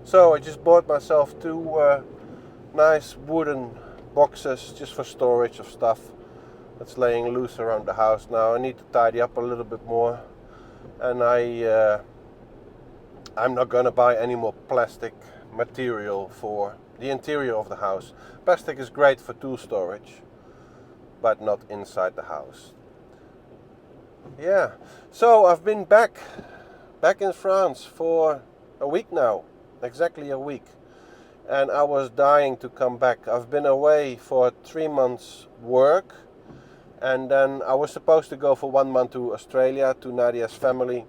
So I just bought myself two nice wooden boxes just for storage of stuff that's laying loose around the house now. I need to tidy up a little bit more, and I'm not gonna buy any more plastic material for the interior of the house. Plastic is great for tool storage, but not inside the house. Yeah, so I've been back in France for a week now, exactly a week, and I was dying to come back. I've been away for 3 months work, and then I was supposed to go for 1 month to Australia to Nadia's family,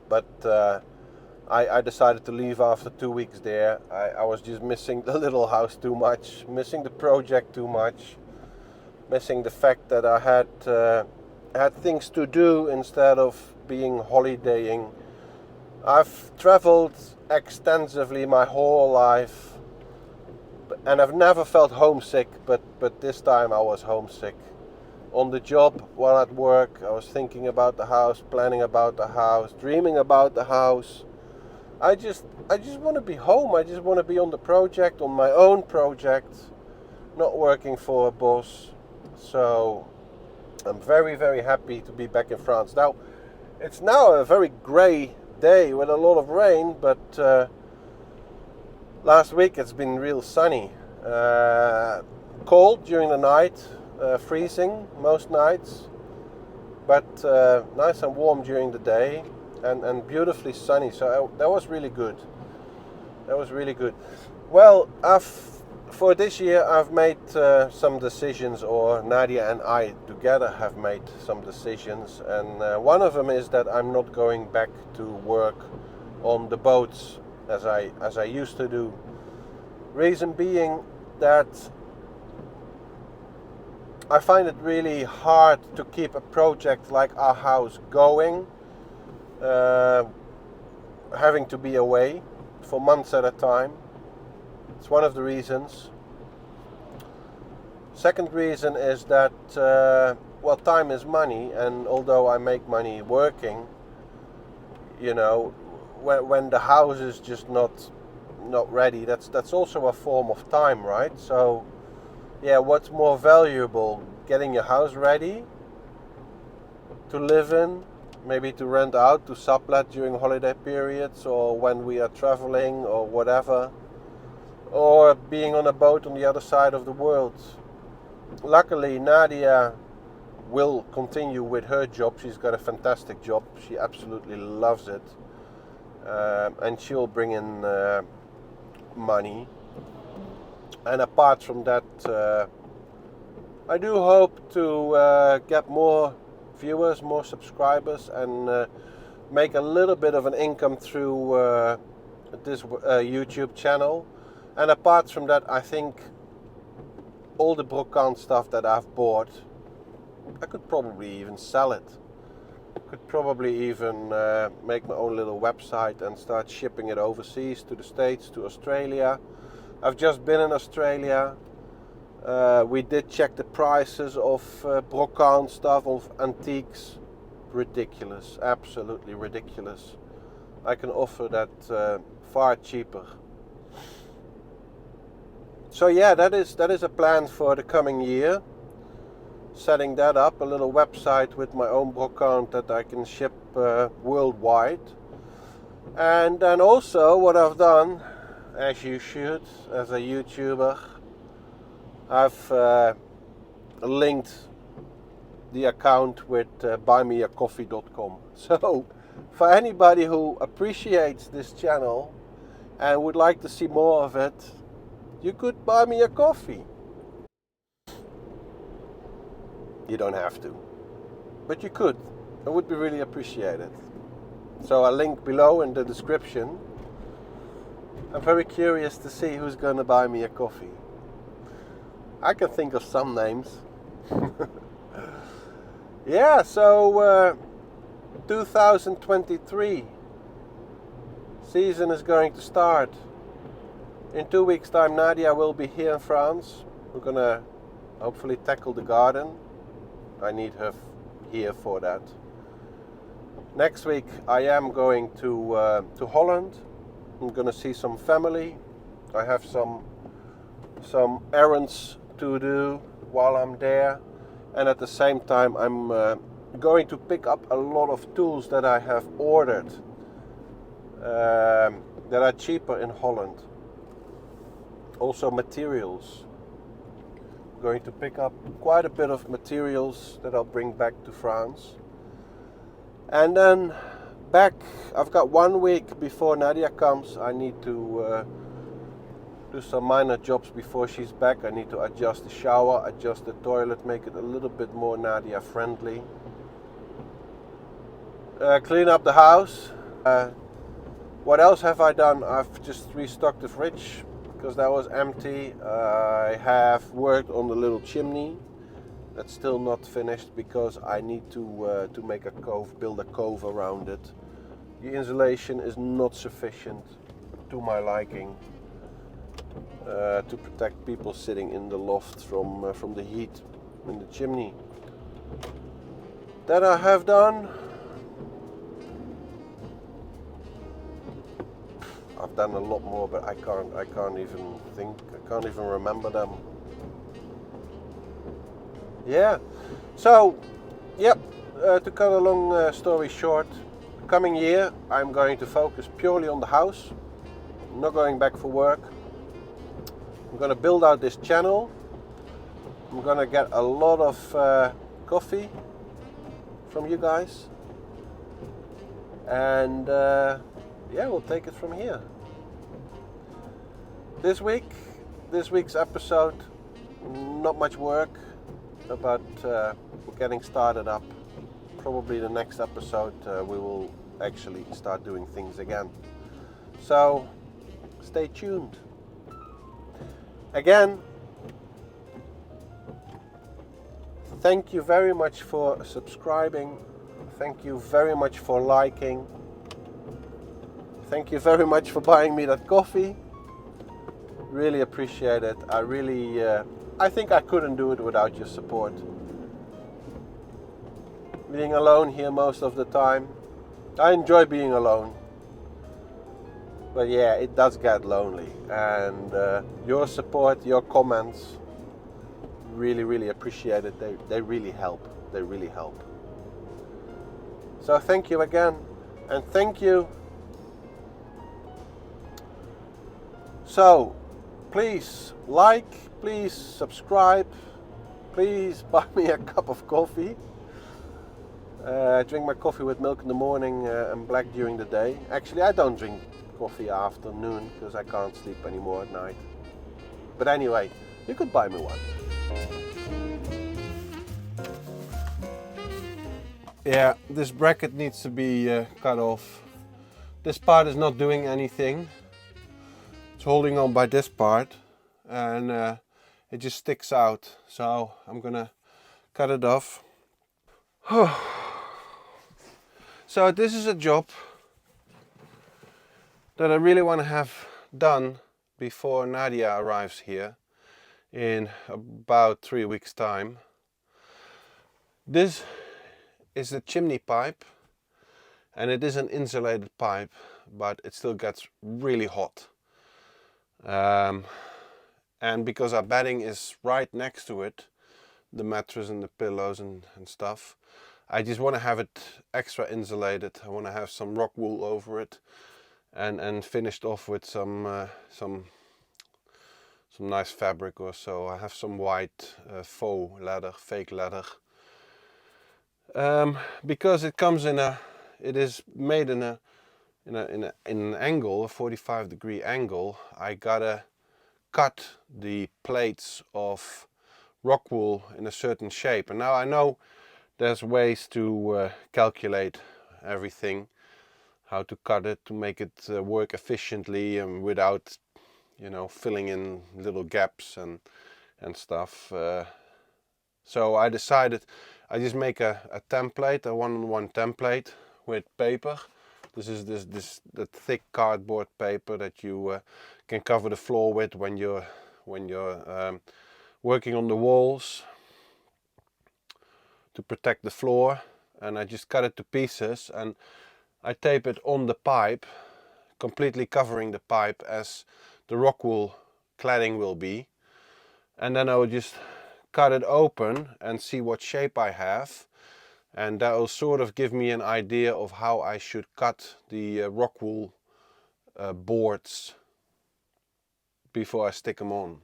but I decided to leave after 2 weeks there. I was just missing the little house too much, missing the project too much, missing the fact that I had things to do instead of being holidaying. I've traveled extensively my whole life, and I've never felt homesick, but this time I was homesick. On the job, while at work, I was thinking about the house, planning about the house, dreaming about the house. I just want to be home. I just want to be on the project, on my own project, not working for a boss. So I'm very, very happy to be back in France. Now, it's now a very grey day with a lot of rain, but last week it's been real sunny. Cold during the night, freezing most nights, but nice and warm during the day. And beautifully sunny, so that was really good. That was really good. Well, for this year I've made some decisions, or Nadia and I together have made some decisions, and one of them is that I'm not going back to work on the boats as I used to do. Reason being that I find it really hard to keep a project like our house going. Having to be away for months at a time. It's one of the reasons. Second reason is that well, time is money, and although I make money working, you know, when the house is just not ready, that's also a form of time, right? So yeah, what's more valuable, getting your house ready to live in, maybe to rent out, to sublet during holiday periods, or when we are traveling or whatever, or being on a boat on the other side of the world. Luckily, Nadia will continue with her job. She's got a fantastic job. She absolutely loves it, and she'll bring in money. And apart from that, I do hope to get more viewers, more subscribers, and make a little bit of an income through this YouTube channel. And apart from that, I think all the brocante stuff that I've bought, I could probably even sell it. Could probably even make my own little website and start shipping it overseas, to the States, to Australia. I've just been in Australia. We did check the prices of brocante stuff, of antiques. Ridiculous, absolutely ridiculous. I can offer that far cheaper. So yeah, that is a plan for the coming year. Setting that up, a little website with my own brocante that I can ship worldwide. And then also what I've done, as you should, as a YouTuber, I've linked the account with buymeacoffee.com. So for anybody who appreciates this channel and would like to see more of it, you could buy me a coffee. You don't have to, but you could. It would be really appreciated. So I'll link below in the description. I'm very curious to see who's going to buy me a coffee. I can think of some names. Yeah, so 2023 season is going to start. In 2 weeks' time, Nadia will be here in France. We're going to hopefully tackle the garden. I need her here for that. Next week, I am going to Holland. I'm gonna see some family. I have some errands to do while I'm there, and at the same time I'm going to pick up a lot of tools that I have ordered that are cheaper in Holland. Also materials. I'm going to pick up quite a bit of materials that I'll bring back to France. And then back, I've got 1 week before Nadia comes. I need to do some minor jobs before she's back. I need to adjust the shower, adjust the toilet, make it a little bit more Nadia friendly. Clean up the house. What else have I done? I've just restocked the fridge because that was empty. I have worked on the little chimney. That's still not finished because I need to make a cove, build a cove around it. The insulation is not sufficient to my liking to protect people sitting in the loft from the heat in the chimney. That I have done. I've done a lot more, but I can't even think. I can't even remember them. Yeah. So, yep. To cut a long story short, coming year I'm going to focus purely on the house. I'm not going back for work. I'm going to build out this channel. I'm going to get a lot of coffee from you guys, and yeah, we'll take it from here. This week's episode, not much work, but we're getting started up. Probably the next episode we will actually start doing things again. So stay tuned. Again, thank you very much for subscribing. Thank you very much for liking. Thank you very much for buying me that coffee. Really appreciate it. I think I couldn't do it without your support. Being alone here most of the time. I enjoy being alone. But yeah, it does get lonely. And your support, your comments, really appreciate it. They really help. They really help. So thank you again. And thank you. So, please like, please subscribe, please buy me a cup of coffee. I drink my coffee with milk in the morning and black during the day. Actually, I don't drink coffee afternoon because I can't sleep anymore at night. But anyway, you could buy me one. Yeah, this bracket needs to be cut off. This part is not doing anything. It's holding on by this part, and it just sticks out. So I'm gonna cut it off. So this is a job that I really want to have done before Nadia arrives here in about 3 weeks' time. This is the chimney pipe, and it is an insulated pipe, but it still gets really hot. And because our bedding is right next to it, the mattress and the pillows and stuff, I just want to have it extra insulated. I want to have some rock wool over it, and finished off with some nice fabric or so. I have some white faux leather, fake leather, because it comes it is made in an angle, a 45-degree angle. I gotta cut the plates of rock wool in a certain shape, and now I know there's ways to calculate everything, how to cut it to make it work efficiently and without, filling in little gaps and stuff. So I decided I just make a template, a one-on-one template with paper. This is the thick cardboard paper that you can cover the floor with when you're working on the walls to protect the floor. And I just cut it to pieces and I tape it on the pipe completely covering the pipe as the rock wool cladding will be. And then I will just cut it open and see what shape I have. And that will sort of give me an idea of how I should cut the rock wool boards before I stick them on.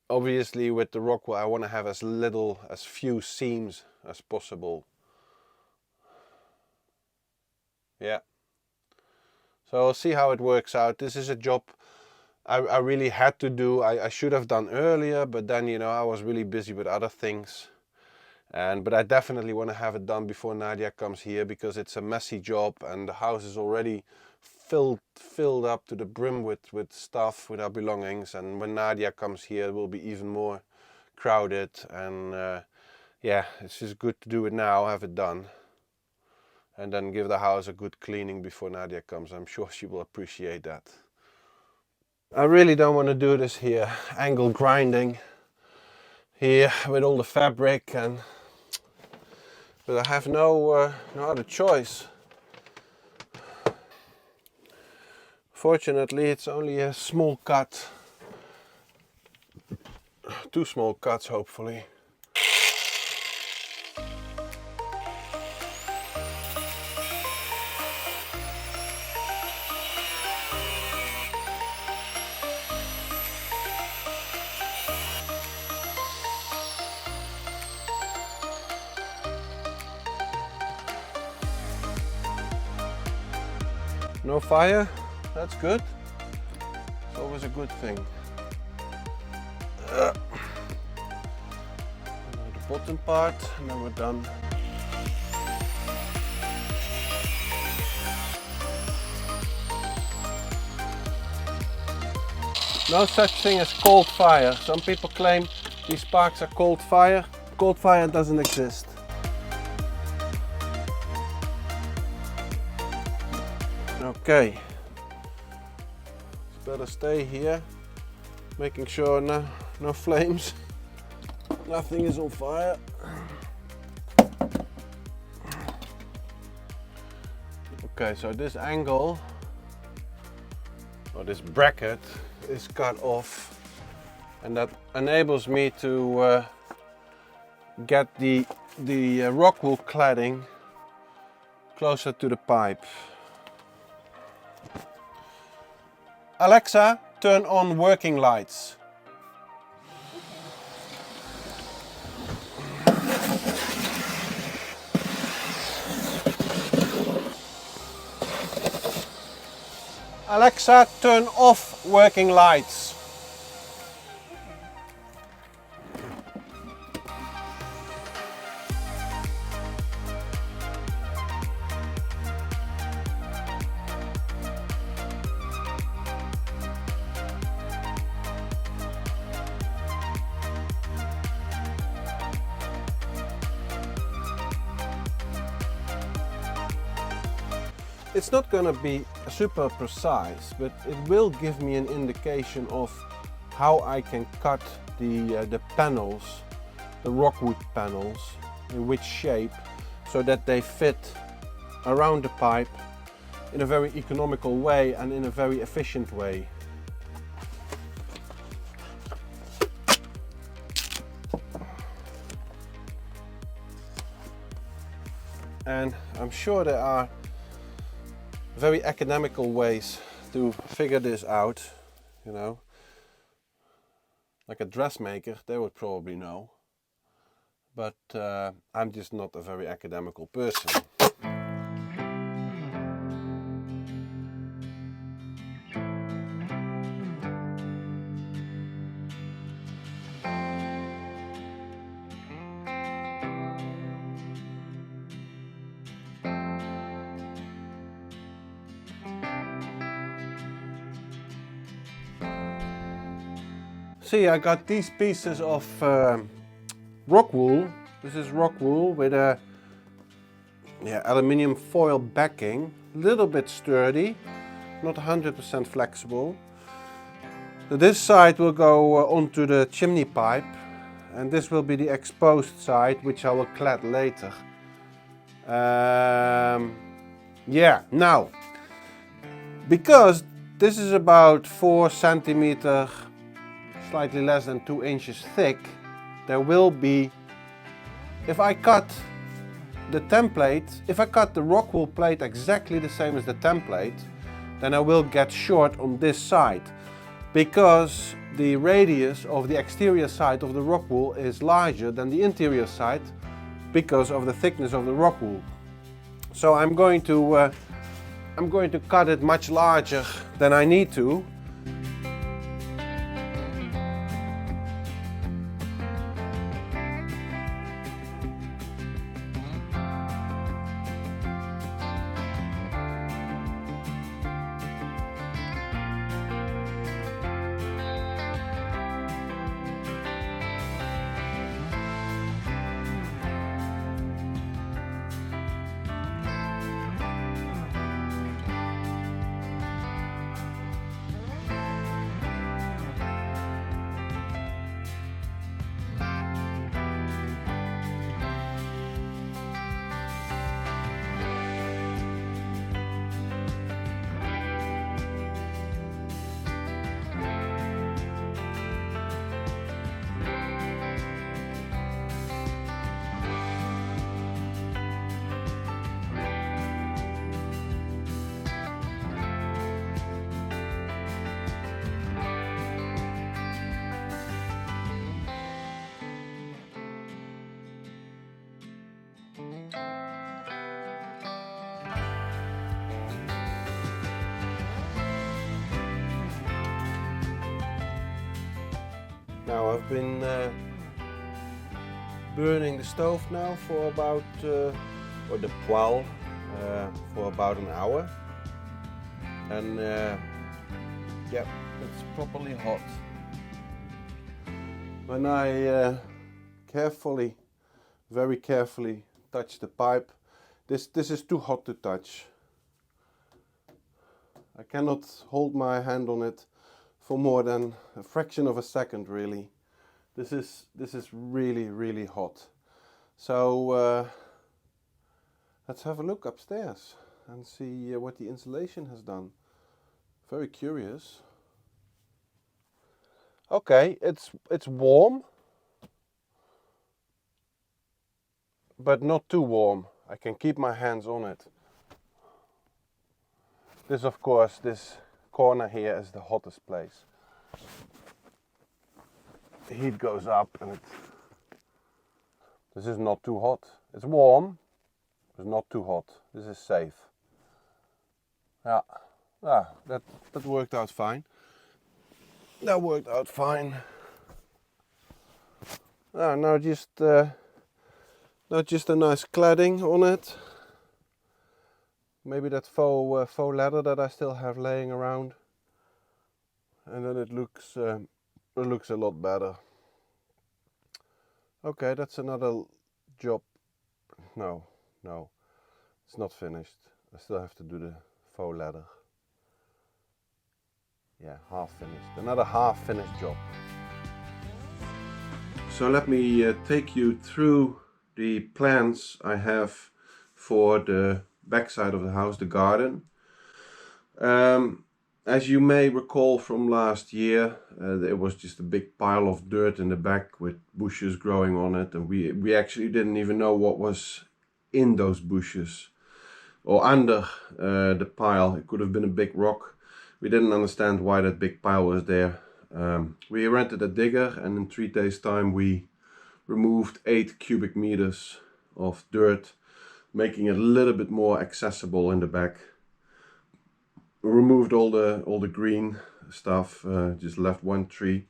Obviously with the rock wool I want to have as few seams as possible. Yeah. So I'll see how it works out. This is a job I really had to do. I should have done earlier, but then, you know, I was really busy with other things. But I definitely want to have it done before Nadia comes here, because it's a messy job and the house is already filled up to the brim with stuff, with our belongings. And when Nadia comes here, it will be even more crowded. And yeah, it's just good to do it now, have it done. And then give the house a good cleaning before Nadia comes. I'm sure she will appreciate that. I really don't want to do this here, angle grinding here with all the fabric, but I have no other choice. Fortunately, it's only a small cut, 2 small cuts hopefully. No fire, that's good. It's always a good thing. Now the bottom part, and then we're done. No such thing as cold fire. Some people claim these sparks are cold fire. Cold fire doesn't exist. Okay, it's better stay here, making sure no flames, nothing is on fire. Okay, so this angle, or this bracket, is cut off, and that enables me to get the rock wool cladding closer to the pipe. Alexa, turn on working lights. Alexa, turn off working lights. It's not going to be super precise, but it will give me an indication of how I can cut the panels, the rockwood panels, in which shape, so that they fit around the pipe in a very economical way and in a very efficient way. And I'm sure there are very academical ways to figure this out, you know. Like a dressmaker, they would probably know. But I'm just not a very academical person. See, I got these pieces of rock wool. This is rock wool with a aluminium foil backing, a little bit sturdy, not 100% flexible. So this side will go onto the chimney pipe, and this will be the exposed side, which I will clad later. Yeah, now Because this is about 4 centimeter, slightly less than 2 inches thick, there will be, if I cut the template, if I cut the rock wool plate exactly the same as the template, then I will get short on this side, because the radius of the exterior side of the rock wool is larger than the interior side because of the thickness of the rock wool. So I'm going to cut it much larger than I need to. Now I've been burning the stove now for about, or the poêle, for about an hour, and yeah, it's properly hot. When I carefully, very carefully touch the pipe, this is too hot to touch. I cannot hold my hand on it for more than a fraction of a second, really. This is really hot. So let's have a look upstairs and see what the insulation has done. Very curious. Okay, it's warm, but not too warm. I can keep my hands on it. This, of course, this corner here is the hottest place. The heat goes up and this is not too hot. It's warm, but not too hot. This is safe. Yeah, that worked out fine. That worked out fine. Now just a nice cladding on it. Maybe that faux leather that I still have laying around, and then it looks a lot better. Okay, that's another job. No, it's not finished. I still have to do the faux leather. Yeah, half finished. Another half finished job. So let me take you through the plans I have for the backside of the house, the garden. As you may recall from last year, there was just a big pile of dirt in the back with bushes growing on it, and we actually didn't even know what was in those bushes or under the pile. It could have been a big rock. We didn't understand why that big pile was there. We rented a digger, and in 3 days time we removed 8 cubic meters of dirt, making it a little bit more accessible in the back. We removed all the green stuff, just left one tree,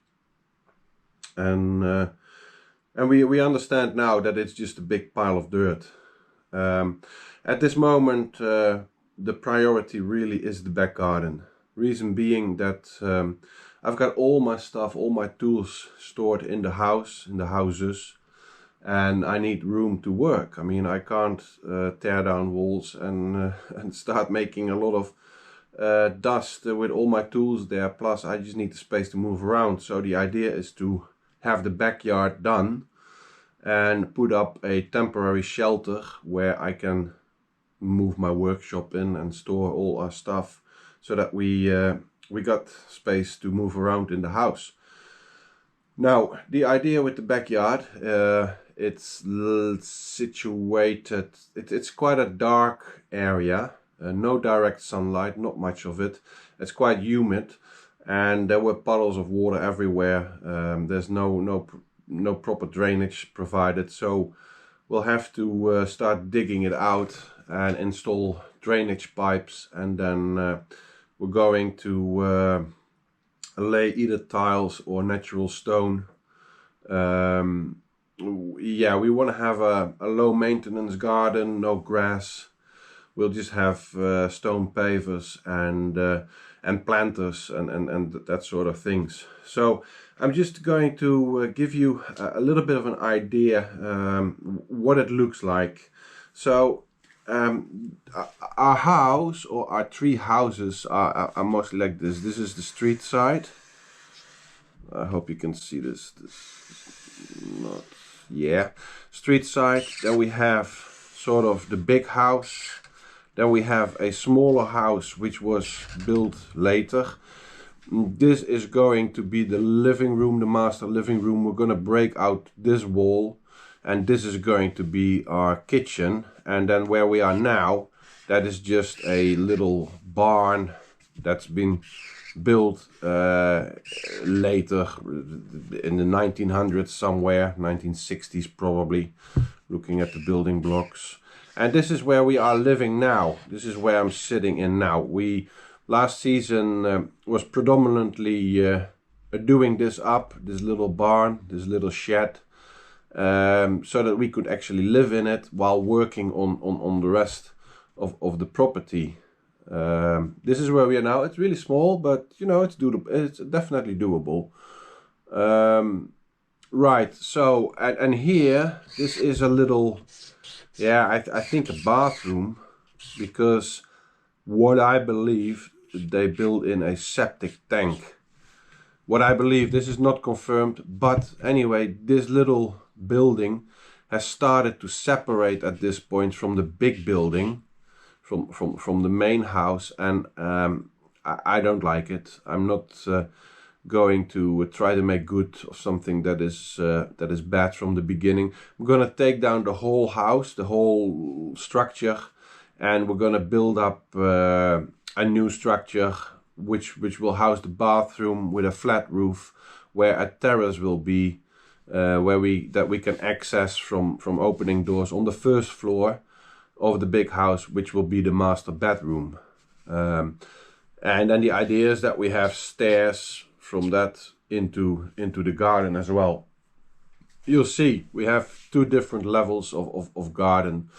and we understand now that it's just a big pile of dirt. At this moment, the priority really is the back garden. Reason being that I've got all my stuff, all my tools stored in the house, in the houses, and I need room to work. I mean, I can't tear down walls and start making a lot of dust with all my tools there. Plus, I just need the space to move around. So the idea is to have the backyard done and put up a temporary shelter where I can move my workshop in and store all our stuff. so that we got space to move around in the house. Now, the idea with the backyard, it's situated, it's quite a dark area, no direct sunlight, not much of it. It's quite humid, and there were puddles of water everywhere. There's no proper drainage provided, so we'll have to start digging it out and install drainage pipes, and then we're going to lay either tiles or natural stone. Yeah, we want to have a low maintenance garden, no grass. We'll just have stone pavers and planters and that sort of things. So I'm just going to give you a little bit of an idea what it looks like. So our house, or our 3 houses, are mostly like this. This is the street side. I hope you can see this. Not, yeah, street side. Then we have sort of the big house. Then we have a smaller house which was built later. This is going to be the living room, the master living room. We're going to break out this wall, and this is going to be our kitchen. And then where we are now, that is just a little barn that's been built later in the 1900s somewhere, 1960s probably, looking at the building blocks. And this is where we are living now. This is where I'm sitting in now. We last season was predominantly doing this up, this little barn, this little shed, so that we could actually live in it while working on the rest of the property. This is where we are now. It's really small, but you know, it's doable. It's definitely doable. Right, so and here, this is a little, yeah, I think a bathroom, because what I believe they built in a septic tank. What I believe, this is not confirmed, but anyway, this little building has started to separate at this point from the big building, from the main house, and I don't like it. I'm not going to try to make good of something that is bad from the beginning. I'm gonna take down the whole house, the whole structure, and we're gonna build up a new structure which will house the bathroom with a flat roof, where a terrace will be, where we can access from opening doors on the first floor of the big house, which will be the master bedroom. And then the idea is that we have stairs from that into the garden as well. You'll see we have 2 different levels of garden.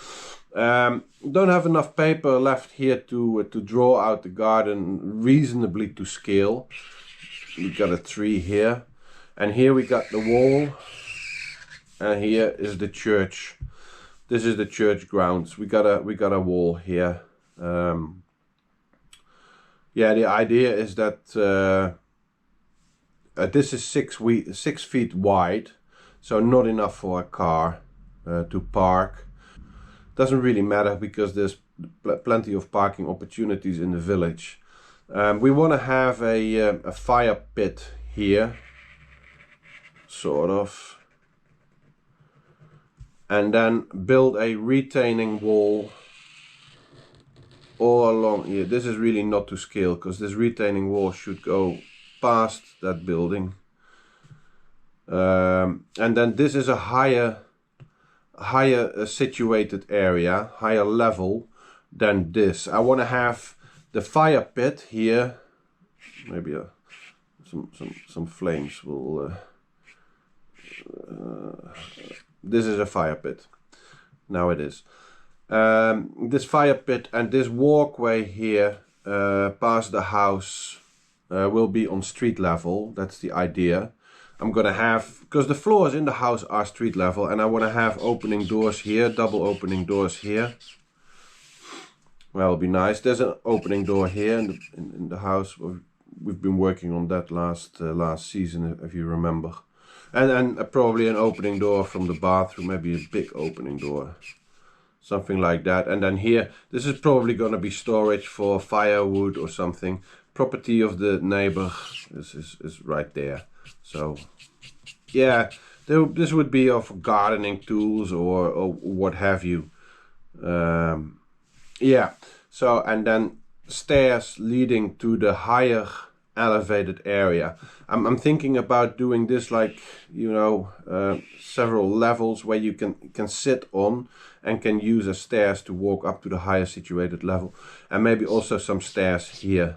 Don't have enough paper left here to draw out the garden reasonably to scale. We got a tree here, and here we got the wall, and here is the church. This is the church grounds. We got a wall here. Yeah, the idea is that this is 6 feet wide, so not enough for a car to park. Doesn't really matter, because there's plenty of parking opportunities in the village. We want to have a fire pit here, sort of. And then build a retaining wall all along here. This is really not to scale, because this retaining wall should go past that building. And then this is a higher situated area, higher level than this. I want to have the fire pit here. Maybe some flames will. This is a fire pit. Now it is. This fire pit and this walkway here past the house will be on street level. That's the idea. I'm gonna have, because the floors in the house are street level, and I want to have opening doors here, double opening doors here. Well, it'll be nice. There's an opening door here in the house. We've been working on that last season, if you remember. And probably an opening door from the bathroom, maybe a big opening door. something like that. And then here, this is probably going to be storage for firewood or something. Property of the neighbor is right there. So yeah, this would be of gardening tools or what have you. Yeah, so and then stairs leading to the higher elevated area. I'm thinking about doing this like, you know, several levels where you can sit on and can use as stairs to walk up to the higher situated level, and maybe also some stairs here.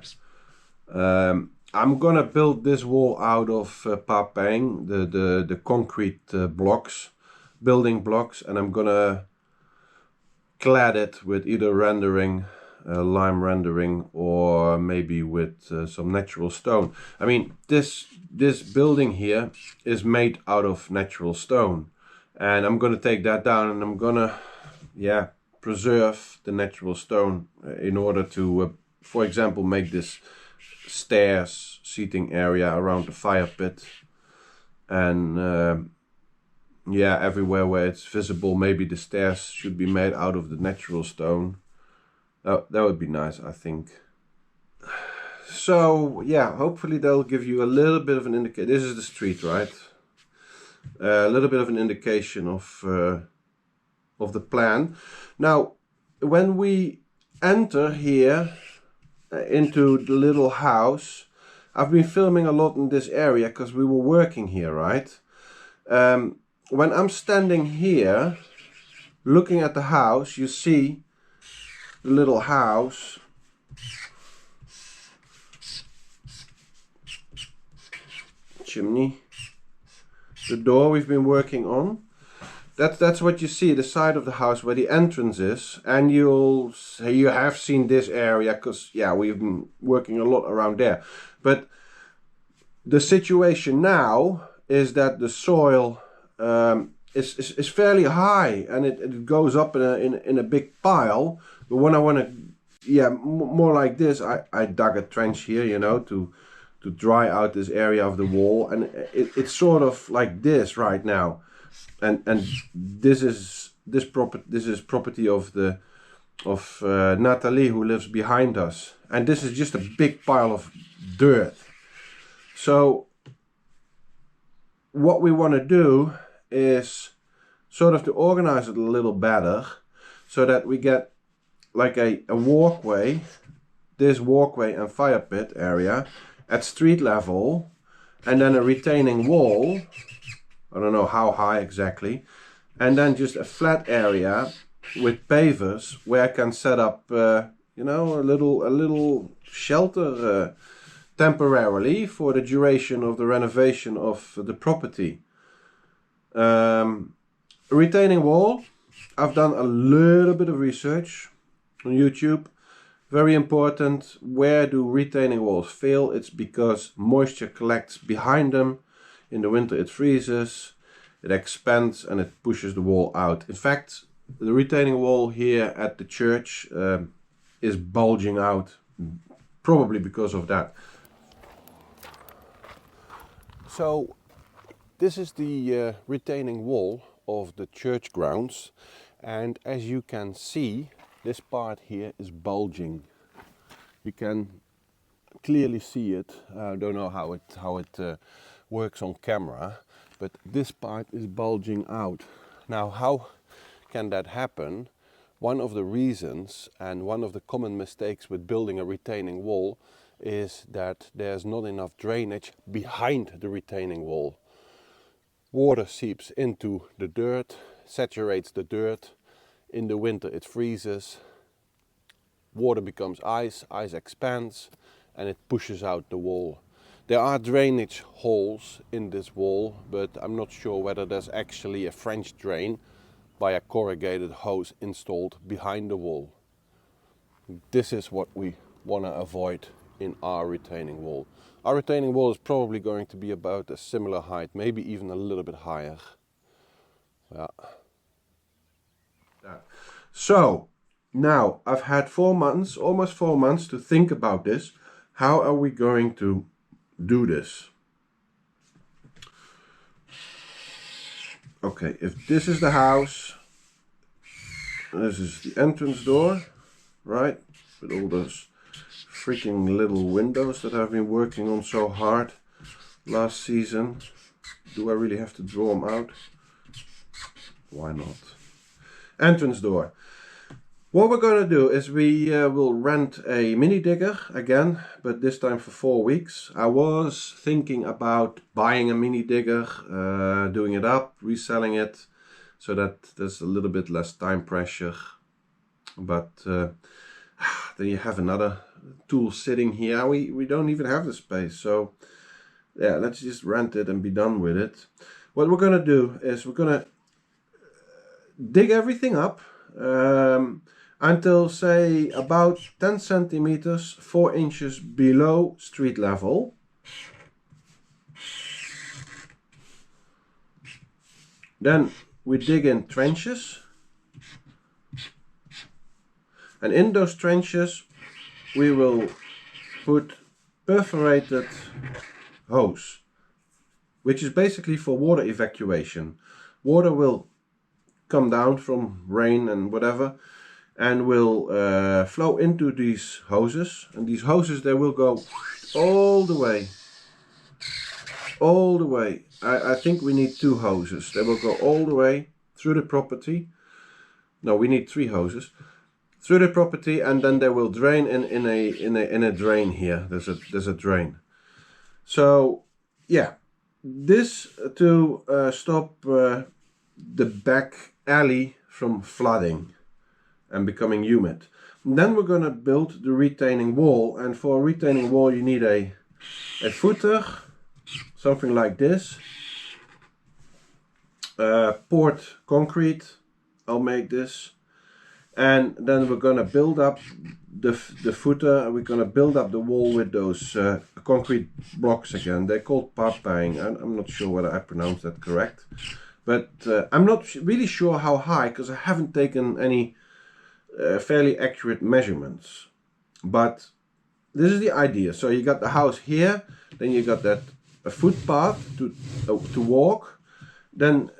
I'm gonna build this wall out of papeng, the concrete blocks, building blocks, and I'm gonna clad it with either rendering, lime rendering, or maybe with some natural stone. I mean, this building here is made out of natural stone, and I'm gonna take that down and I'm gonna, yeah, preserve the natural stone in order to, for example, make this stairs seating area around the fire pit, and yeah, everywhere where it's visible, maybe the stairs should be made out of the natural stone. That would be nice, I think. So yeah, hopefully they'll give you a little bit of an indication. This is the street, right? A little bit of an indication of the plan. Now, when we enter here into the little house, I've been filming a lot in this area because we were working here, right? When I'm standing here looking at the house, you see the little house. Chimney. The door we've been working on. That's what you see, the side of the house where the entrance is. And you have seen this area because, yeah, we've been working a lot around there. But the situation now is that the soil is fairly high, and it goes up in a big pile. But when I want to, yeah, more like this, I dug a trench here, you know, to dry out this area of the wall, and it's sort of like this right now, and this is property of Natalie, who lives behind us, and this is just a big pile of dirt. So what we want to do is sort of to organize it a little better so that we get like a walkway, this walkway and fire pit area at street level, and then a retaining wall, I don't know how high exactly, and then just a flat area with pavers where I can set up you know, a little shelter temporarily for the duration of the renovation of the property. Retaining wall, I've done a little bit of research on YouTube. Very important, where do retaining walls fail? It's because moisture collects behind them. In the winter it freezes, it expands, and it pushes the wall out. In fact, the retaining wall here at the church is bulging out, probably because of that. So this is the retaining wall of the church grounds, and as you can see, this part here is bulging. You can clearly see it. I don't know how it works on camera, but this part is bulging out. Now, how can that happen? One of the reasons, and one of the common mistakes with building a retaining wall, is that there's not enough drainage behind the retaining wall. Water seeps into the dirt, saturates the dirt. In the winter it freezes, water becomes ice, ice expands, and it pushes out the wall. There are drainage holes in this wall, but I'm not sure whether there's actually a French drain by a corrugated hose installed behind the wall. This is what we want to avoid in our retaining wall. Our retaining wall is probably going to be about a similar height, maybe even a little bit higher. Yeah. So now I've had 4 months, almost 4 months, to think about this. How are we going to do this? Okay, if this is the house, This is the entrance door, right, with all those freaking little windows that I've been working on so hard last season. Do I really have to draw them out? Why not? Entrance door. What we're going to do is we will rent a mini digger again, but this time for 4 weeks. I was thinking about buying a mini digger, doing it up, reselling it, so that there's a little bit less time pressure. But then you have another tool sitting here. We don't even have the space, so yeah, let's just rent it and be done with it. What we're going to do is we're going to dig everything up until, say, about 10 centimeters, 4 inches below street level. Then we dig in trenches, and in those trenches we will put perforated hose, which is basically for water evacuation. Water will come down from rain and whatever and will flow into these hoses, and these hoses, they will go all the way. I think we need 2 hoses. They will go all the way through the property. No, we need 3 hoses through the property, and then they will drain in a drain here. There's a drain. So yeah, this to stop the back alley from flooding and becoming humid. And then we're going to build the retaining wall, and for a retaining wall you need a footer, something like this, poured concrete. I'll make this, and then we're going to build up the footer, and we're going to build up the wall with those concrete blocks again. They're called parpang. I'm not sure whether I pronounced that correct, but I'm not really sure how high, because I haven't taken any fairly accurate measurements. But this is the idea. So you got the house here, then you got that a footpath to walk, then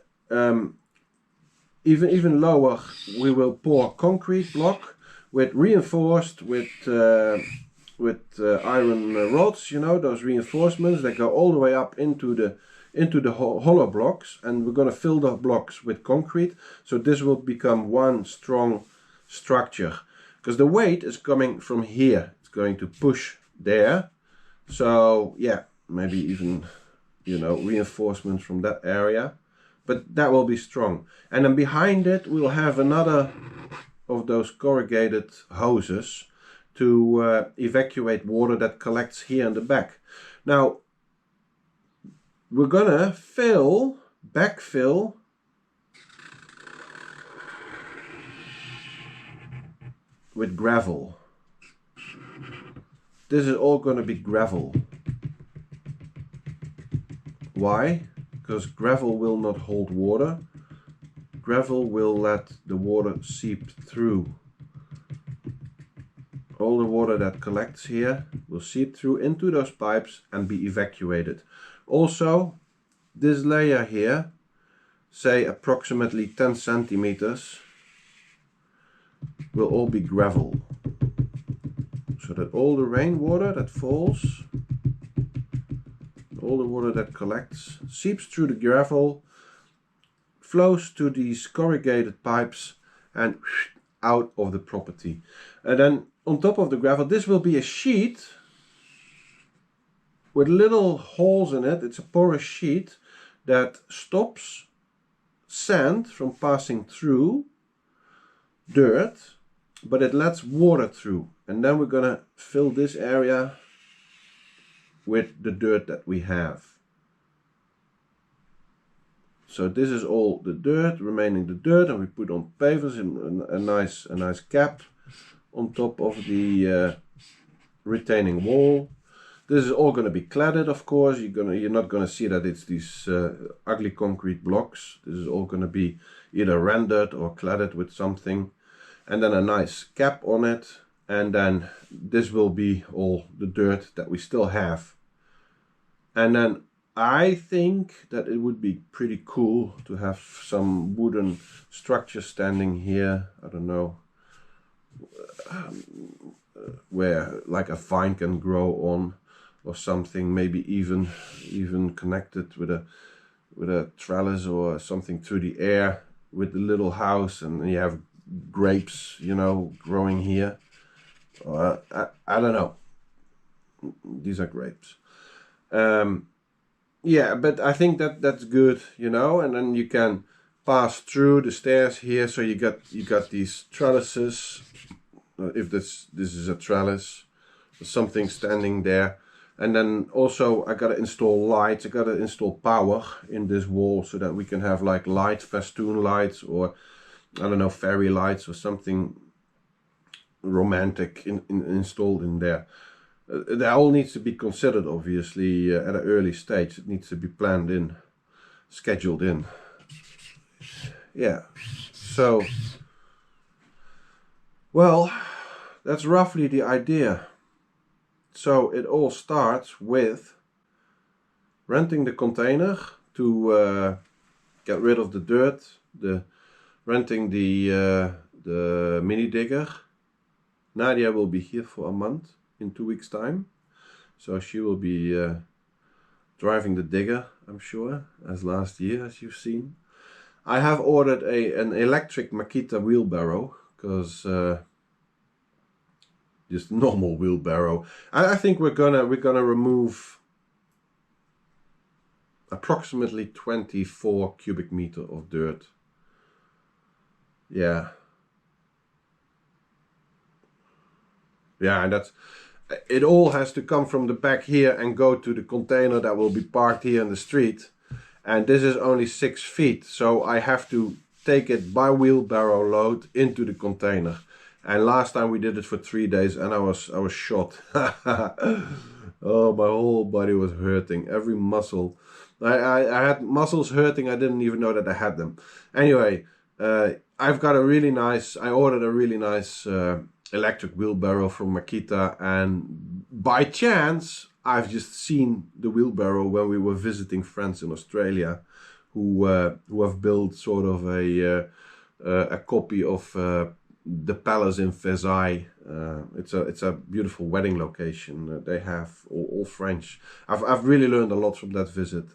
even lower we will pour concrete block with reinforced with iron rods, you know, those reinforcements that go all the way up into the hollow blocks, and we're going to fill the blocks with concrete, so this will become one strong structure, because the weight is coming from here. It's going to push there, so yeah, maybe even, you know, reinforcements from that area, but that will be strong. And then behind it we'll have another of those corrugated hoses to evacuate water that collects here in the back. Now we're gonna backfill with gravel. This is all going to be gravel. Why? Because gravel will not hold water. Gravel will let the water seep through. All the water that collects here will seep through into those pipes and be evacuated. Also, this layer here, say approximately 10 centimeters, will all be gravel, so that all the rainwater that falls, all the water that collects, seeps through the gravel, flows to these corrugated pipes and out of the property. And then on top of the gravel, this will be a sheet with little holes in it. It's a porous sheet that stops sand from passing through dirt, but it lets water through. And then we're gonna fill this area with the dirt that we have. So this is all the dirt, remaining the dirt, and we put on pavers in a nice cap on top of the retaining wall. This is all going to be cladded, of course. You're not going to see that it's these ugly concrete blocks. This is all going to be either rendered or cladded with something, and then a nice cap on it. And then this will be all the dirt that we still have. And then I think that it would be pretty cool to have some wooden structure standing here. I don't know, where like a vine can grow on or something, maybe even connected with a trellis or something through the air with the little house, and you have grapes, you know, growing here. I don't know. These are grapes. Yeah, but I think that's good, you know, and then you can pass through the stairs here, so you got these trellises. If this is a trellis, something standing there. And then also I gotta install lights, I gotta install power in this wall so that we can have like light festoon lights, or I don't know, fairy lights or something romantic installed in there. That all needs to be considered, obviously, at an early stage. It needs to be planned in, scheduled in. Yeah, so, well, that's roughly the idea. So it all starts with renting the container to get rid of the dirt, renting the mini digger. Nadia will be here for a month in 2 weeks' time, so she will be driving the digger, I'm sure, as last year, as you've seen. I have ordered an electric Makita wheelbarrow, because just normal wheelbarrow. I think we're gonna remove approximately 24 cubic meter of dirt. Yeah, and that's it. All has to come from the back here and go to the container that will be parked here in the street, and this is only 6 feet, so I have to take it by wheelbarrow load into the container. And last time we did it for 3 days, and I was shot. Oh, my whole body was hurting, every muscle. I had muscles hurting. I didn't even know that I had them. Anyway, I've got a really nice. I ordered a really nice electric wheelbarrow from Makita, and by chance I've just seen the wheelbarrow when we were visiting friends in Australia, who have built sort of a copy of the palace in Versailles. It's a beautiful wedding location. They have all French. I've really learned a lot from that visit.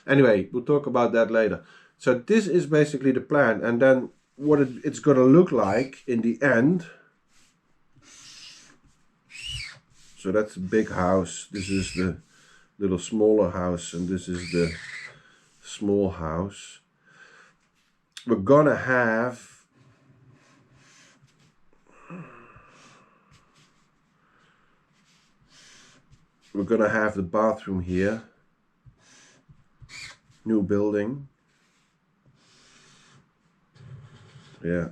Anyway, we'll talk about that later. So this is basically the plan, and then what it's going to look like in the end. So that's a big house. This is the little smaller house, and this is the small house. We're gonna have the bathroom here. New building. Yeah.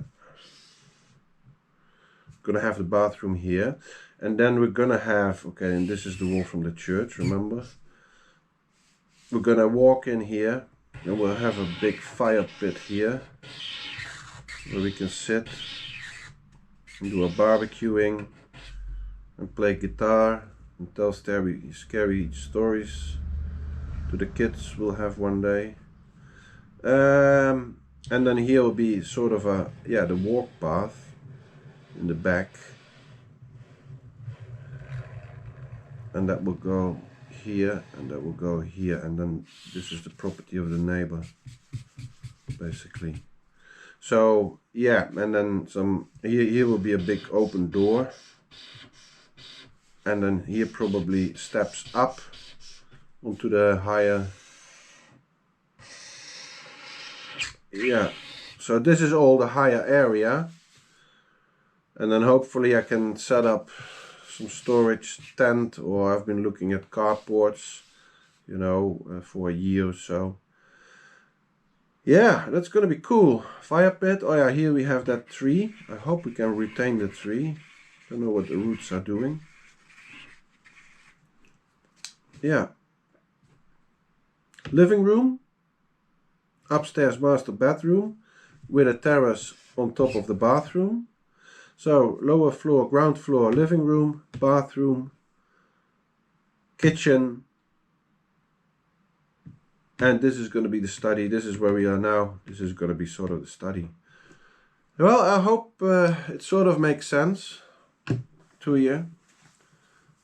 Gonna have the bathroom here. And then we're gonna have, okay, and this is the wall from the church, remember? We're gonna walk in here, and we'll have a big fire pit here, where we can sit and do a barbecuing and play guitar and tell scary stories to the kids we'll have one day. And then here will be sort of the walk path in the back. And that will go here, and that will go here, and then this is the property of the neighbor, basically. So yeah, and then here will be a big open door, and then here probably steps up onto the higher. Yeah, so this is all the higher area, and then hopefully I can set up some storage tent, or I've been looking at carports, you know, for a year or so. Yeah, that's gonna be cool. Fire pit. Oh yeah, here we have that tree. I hope we can retain the tree. Don't know what the roots are doing. Yeah. Living room. Upstairs master bedroom with a terrace on top of the bathroom. So lower floor, ground floor, living room, bathroom, kitchen, And this is going to be the study. This is where we are now. This is going to be sort of the study. Well, I hope it sort of makes sense to you.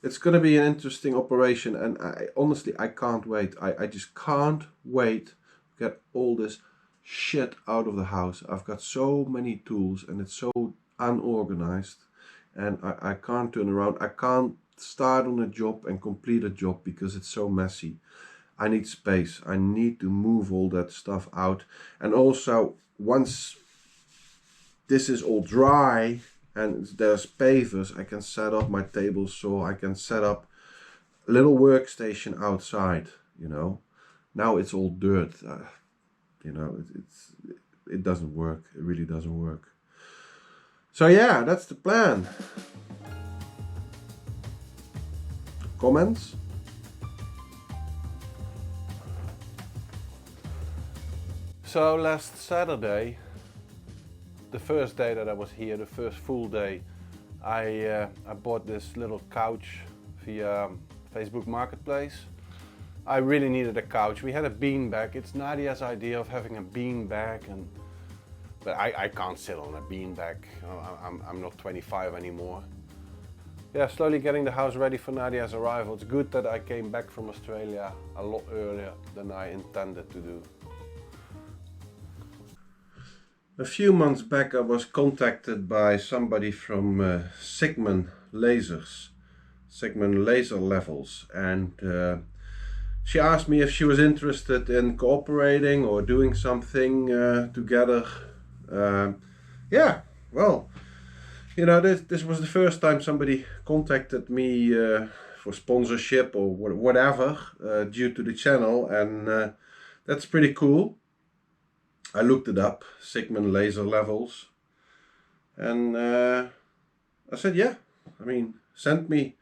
It's going to be an interesting operation, and honestly, I can't wait. I just can't wait to get all this shit out of the house. I've got so many tools, and it's so unorganized, and I can't turn around. I can't start on a job and complete a job because it's so messy. I need space. I need to move all that stuff out. And also, once this is all dry and there's pavers, I can set up my table saw. I can set up a little workstation outside, you know. Now it's all dirt. You know, it doesn't work. It really doesn't work. So yeah, that's the plan. Comments? So last Saturday, the first day that I was here, the first full day, I bought this little couch via Facebook Marketplace. I really needed a couch. We had a beanbag. It's Nadia's idea of having a beanbag, but I can't sit on a beanbag. I'm not 25 anymore. Yeah, slowly getting the house ready for Nadia's arrival. It's good that I came back from Australia a lot earlier than I intended to do. A few months back I was contacted by somebody from Sigman Lasers, Sigman Laser Levels, and she asked me if she was interested in cooperating or doing something together. Yeah, well, you know, this was the first time somebody contacted me for sponsorship or whatever due to the channel, and that's pretty cool. I looked it up, Sigman Laser Levels, and I said, yeah, I mean, send me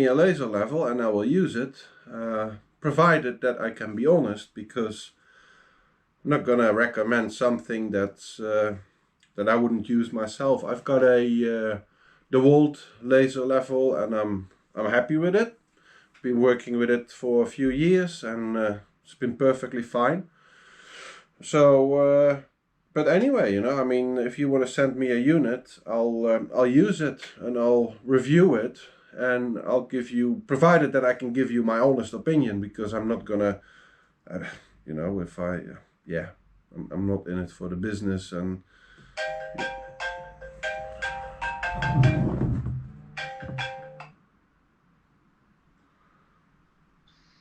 a laser level and I will use it, provided that I can be honest, because I'm not gonna recommend something that's that I wouldn't use myself. I've got a DeWalt laser level, and I'm happy with it. Been working with it for a few years, and it's been perfectly fine. So, but anyway, you know, I mean, if you want to send me a unit, I'll use it and I'll review it, and I'll give you, provided that I can give you my honest opinion, because I'm not gonna, you know, if I, yeah, I'm not in it for the business. And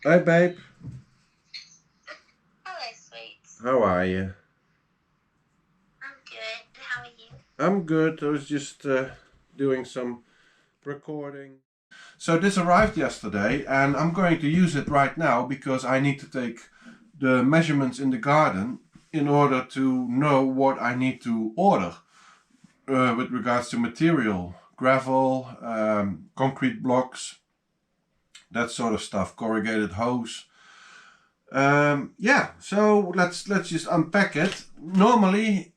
hi, babe. Hello, sweet. How are you? I'm good. How are you? I'm good. I was just doing some recording. So this arrived yesterday, and I'm going to use it right now because I need to take the measurements in the garden in order to know what I need to order with regards to material, gravel, concrete blocks, that sort of stuff, corrugated hose. Yeah, so let's just unpack it. Normally,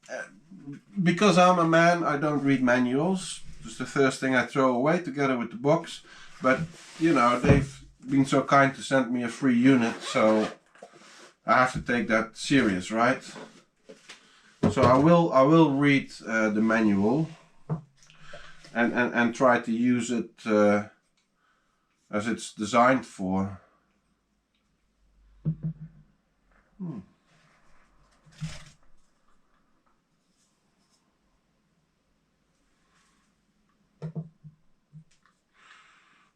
because I'm a man, I don't read manuals. It's the first thing I throw away together with the box. But you know, they've been so kind to send me a free unit, so I have to take that serious, right? So I will read the manual and try to use it as it's designed for.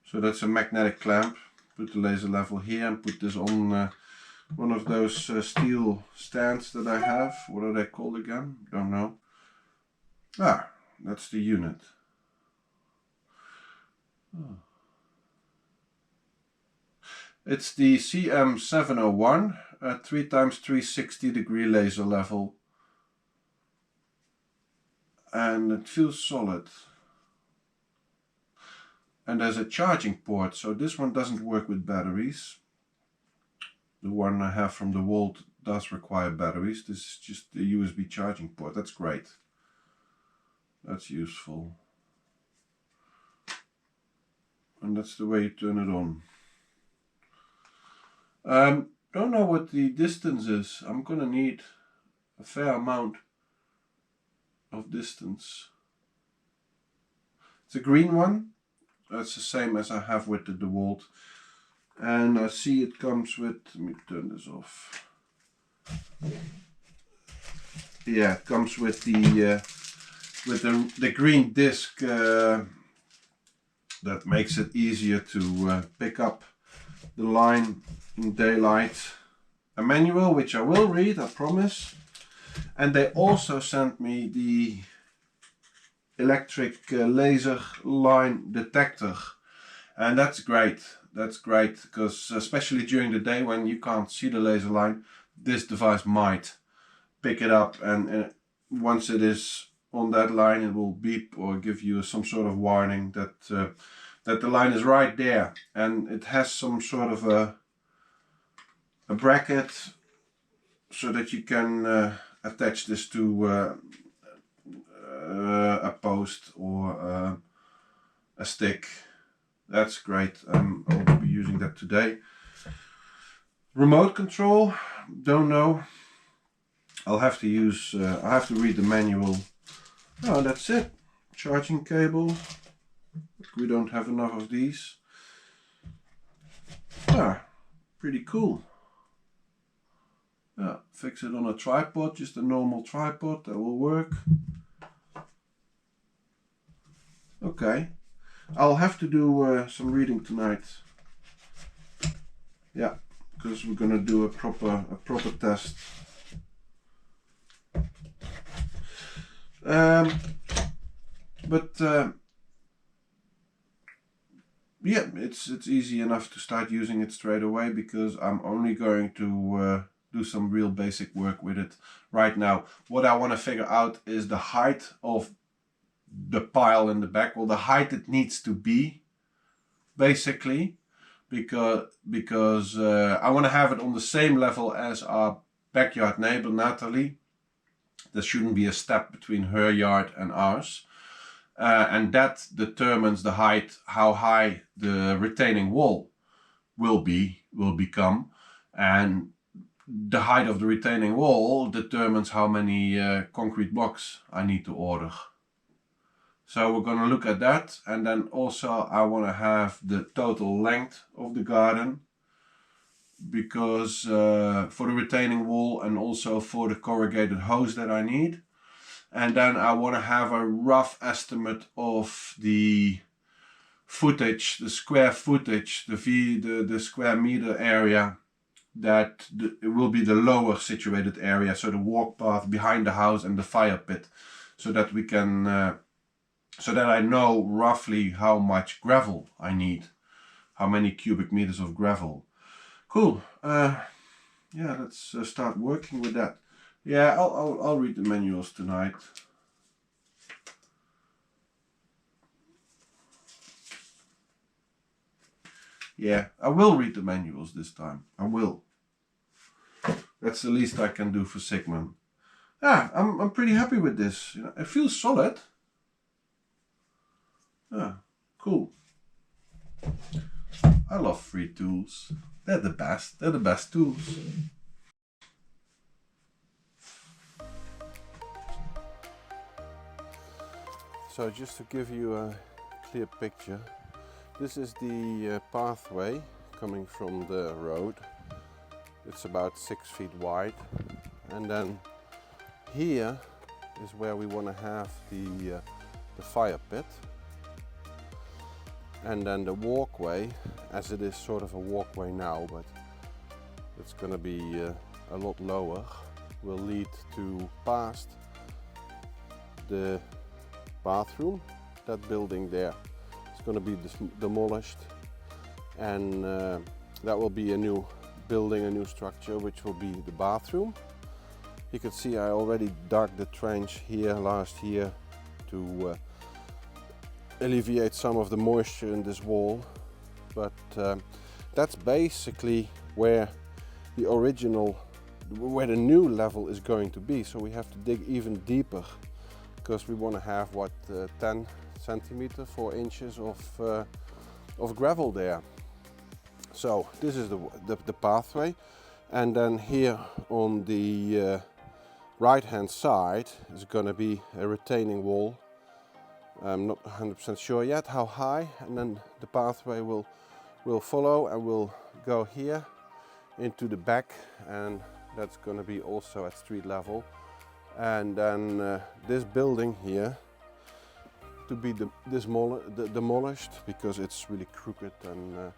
So that's a magnetic clamp. Put the laser level here and put this on one of those steel stands that I have. What are they called again? Don't know. Ah, that's the unit. Oh. It's the CM701 3 times 360 degree laser level, and it feels solid. And there's a charging port, so this one doesn't work with batteries. The one I have from DeWalt does require batteries. This is just the USB charging port. That's great. That's useful. And that's the way you turn it on. don't know what the distance is. I'm gonna need a fair amount of distance. It's a green one. That's the same as I have with the DeWalt. And I see it comes with, let me turn this off. Yeah, it comes with the green disc that makes it easier to pick up the line in daylight. A manual which I will read, I promise. And they also sent me the electric laser line detector, and that's great. That's great because especially during the day when you can't see the laser line, this device might pick it up, and once it is on that line, it will beep or give you some sort of warning that that the line is right there. And it has some sort of a bracket so that you can attach this to a post or a stick. That's great. I'll be using that today. Remote control, don't know. I'll have to use, I have to read the manual. Oh, that's it. Charging cable. We don't have enough of these. Ah, pretty cool. Yeah, fix it on a tripod, just a normal tripod, that will work. Okay, I'll have to do some reading tonight. Yeah, because we're gonna do a proper test. Yeah, it's easy enough to start using it straight away because I'm only going to do some real basic work with it right now. What I want to figure out is the height of the pile in the back. Well, the height it needs to be, basically, because I want to have it on the same level as our backyard neighbor Natalie. There shouldn't be a step between her yard and ours. And that determines the height, how high the retaining wall will become, and the height of the retaining wall determines how many concrete blocks I need to order. So we're going to look at that, and then also I want to have the total length of the garden, because for the retaining wall and also for the corrugated hose that I need. And then I want to have a rough estimate of the footage, the square footage, the square meter area that it will be the lower situated area, so the walk path behind the house and the fire pit, so that we can, so that I know roughly how much gravel I need, how many cubic meters of gravel. Cool. Yeah, let's start working with that. Yeah, I'll read the manuals tonight. Yeah, I will read the manuals this time. I will. That's the least I can do for Sigmund. Yeah, I'm pretty happy with this. You know, it feels solid. Yeah, cool. I love free tools. They're the best. They're the best tools. So just to give you a clear picture, this is the pathway coming from the road. It's about 6 feet wide, and then here is where we want to have the fire pit, and then the walkway, as it is sort of a walkway now, but it's going to be a lot lower, will lead to past the bathroom. That building there is going to be demolished, and that will be a new building, a new structure, which will be the bathroom. You can see I already dug the trench here last year to alleviate some of the moisture in this wall, but that's basically where the new level is going to be. So we have to dig even deeper, because we want to have what 10 centimeters, 4 inches of gravel there. So this is the pathway, And then here on the right hand side is going to be a retaining wall. I'm not 100% sure yet how high, and then the pathway will follow and will go here into the back, and that's going to be also at street level. And then this building here to be demolished because it's really crooked, and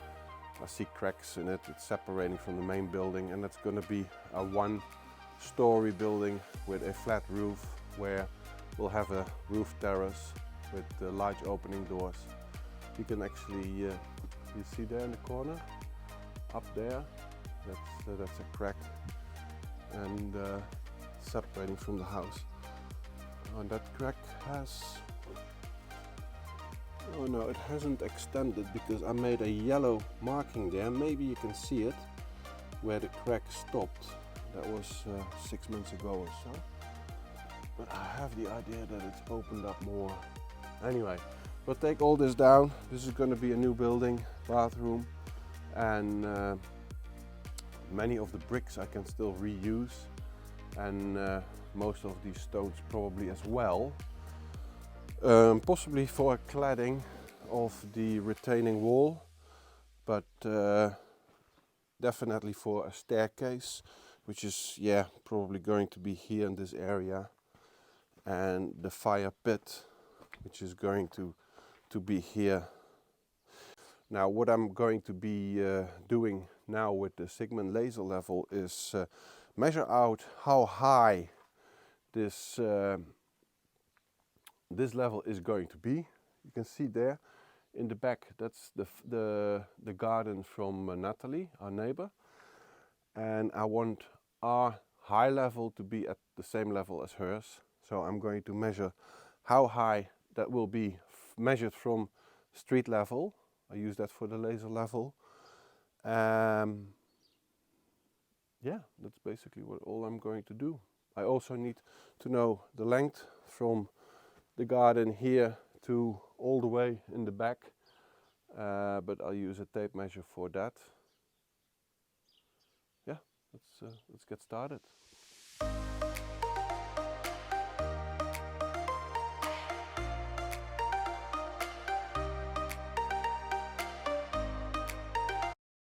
I see cracks in it. It's separating from the main building, and that's going to be a one-story building with a flat roof where we'll have a roof terrace with large opening doors. You can actually you see there in the corner up there, that's a crack, and separating from the house. And that crack has, oh no, it hasn't extended because I made a yellow marking there. Maybe you can see it where the crack stopped. That was 6 months ago or so. But I have the idea that it's opened up more. Anyway, we'll take all this down. This is going to be a new building, bathroom, and many of the bricks I can still reuse, and most of these stones probably as well. Possibly for a cladding of the retaining wall, but definitely for a staircase, which is probably going to be here in this area, and the fire pit, which is going to be here. Now what I'm going to be doing now with the Sigmund laser level is measure out how high this level is going to be. You can see there in the back, that's the garden from Natalie, our neighbor, and I want our high level to be at the same level as hers. So I'm going to measure how high that will be measured from street level. I use that for the laser level. Yeah, that's basically all I'm going to do. I also need to know the length from the garden here to all the way in the back, but I'll use a tape measure for that. Yeah, let's get started.